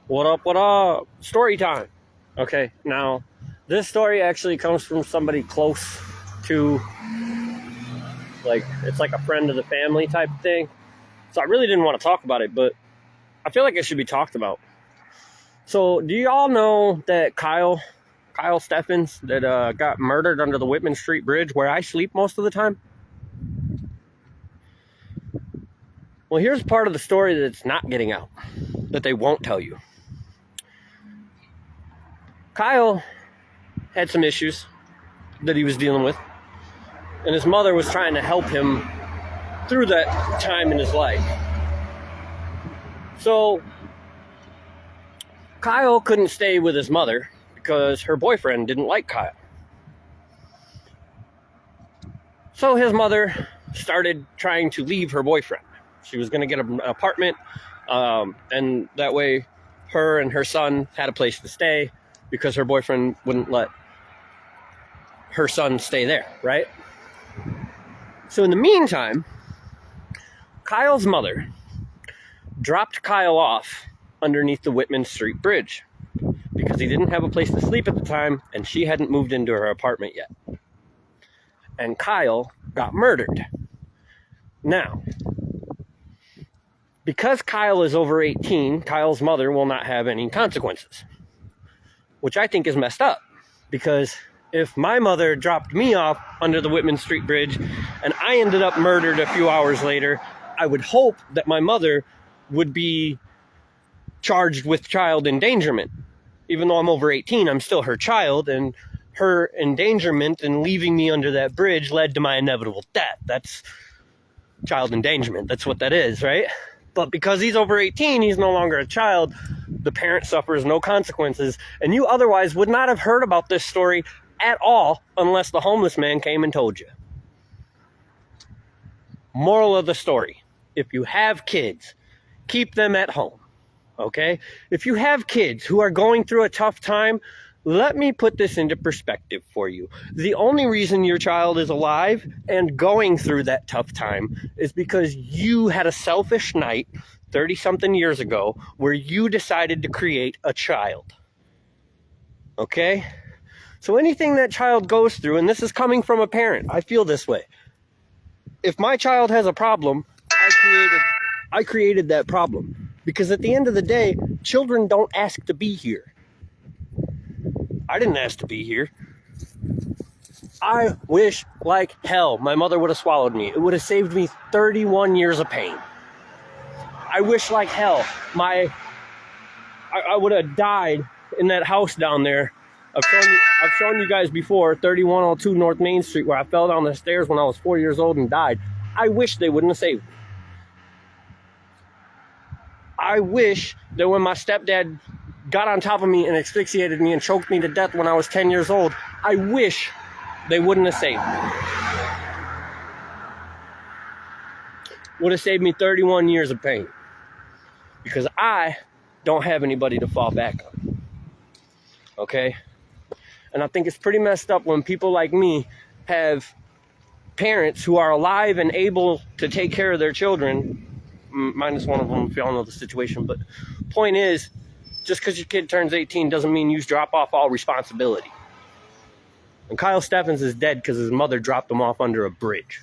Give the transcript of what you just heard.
What up, what up? Story time. Okay, now, this story actually comes from somebody close to, like, it's like a friend of the family type thing. So I really didn't want to talk about it, but I feel like it should be talked about. So, do y'all know that Kyle Steffens, that got murdered under the Whitman Street Bridge, where I sleep most of the time? Well, here's part of the story that's not getting out, that they won't tell you. Kyle had some issues that he was dealing with, and his mother was trying to help him through that time in his life. So, Kyle couldn't stay with his mother because her boyfriend didn't like Kyle. So his mother started trying to leave her boyfriend. She was going to get an apartment, and that way her and her son had a place to stay because her boyfriend wouldn't let her son stay there, right? So in the meantime, Kyle's mother dropped Kyle off underneath the Whitman Street Bridge because he didn't have a place to sleep at the time and she hadn't moved into her apartment yet. And Kyle got murdered. Now, because Kyle is over 18, Kyle's mother will not have any consequences, which I think is messed up, because if my mother dropped me off under the Whitman Street Bridge and I ended up murdered a few hours later, I would hope that my mother would be charged with child endangerment. Even though I'm over 18, I'm still her child, and her endangerment and leaving me under that bridge led to my inevitable death. That's child endangerment. That's what that is, right? But because he's over 18, he's no longer a child. The parent suffers no consequences, and you otherwise would not have heard about this story at all unless the homeless man came and told you. Moral of the story: if you have kids, keep them at home, okay? If you have kids who are going through a tough time, let me put this into perspective for you. The only reason your child is alive and going through that tough time is because you had a selfish night 30-something years ago where you decided to create a child. Okay? So anything that child goes through, and this is coming from a parent, I feel this way. If my child has a problem, I created that problem. Because at the end of the day, children don't ask to be here. I didn't ask to be here. I wish like hell my mother would have swallowed me. It would have saved me 31 years of pain. I wish like hell I would have died in that house down there. I've shown you guys before, 3102 North Main Street, where I fell down the stairs when I was 4 years old and died. I wish they wouldn't have saved me. I wish that when my stepdad got on top of me and asphyxiated me and choked me to death when I was 10 years old, I wish they wouldn't have saved me. Would have saved me 31 years of pain. Because I don't have anybody to fall back on. Okay? And I think it's pretty messed up when people like me have parents who are alive and able to take care of their children, minus one of them if y'all know the situation. But point is, just because your kid turns 18 doesn't mean you drop off all responsibility. And Kyle Steffens is dead because his mother dropped him off under a bridge.